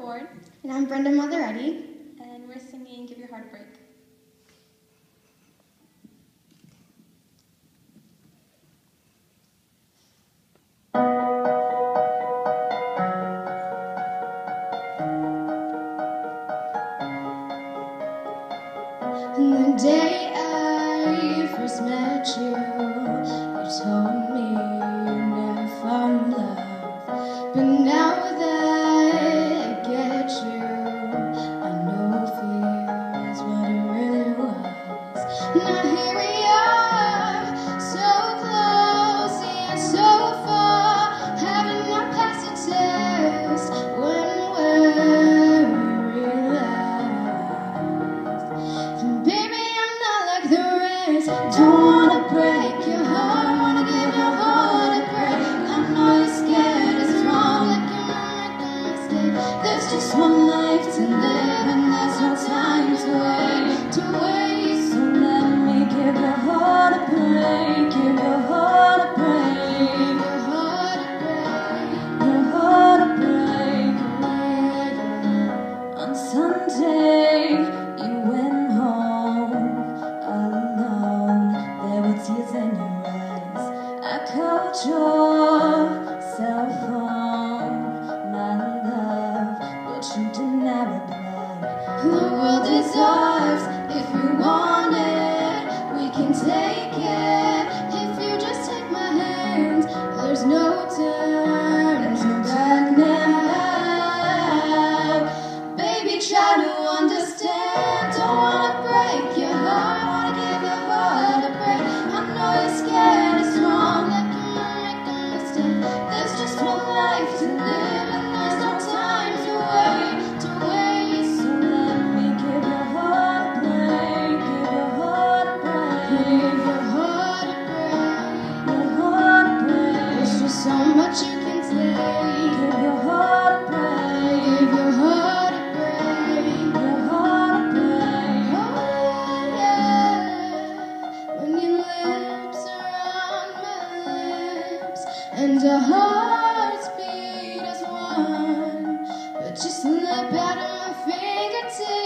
Ward. And I'm Brenda Mother-Eddy. And we're singing Give Your Heart a Break. The day I first met you, you told me you never found love. But now that I get you, I know fear is what it really was. Now here we are, so close yet so far, having not passed a test when we realize. Baby, I'm not like the rest. Don't wanna break your heart, wanna give your heart a break. I know you're scared, it's wrong, like you're not making a mistake. There's just one life to live, and there's no time to wait, So let me give your heart a break, give your heart a break, your heart a break, your heart a break. On Sunday, you went home alone. There were tears in your eyes. I called your cell phone, my love, but you did not reply. The world is ours if we want it. We can take it if you just take my hand. There's no turning back now. Baby, try to understand. Don't wanna break your heart, wanna give your heart a break. I know you're scared, it's wrong, like you're not making a mistake. There's just one life to live, and there's no time to wait, So let me give your heart a break, give your heart a break, give your heart a break, your heart a break. There's just so much you can take. Give your heart a break, give your heart a break, your heart a break. Oh yeah, when your lips are on my lips, and our hearts beat as one, but just slip out of my fingertips.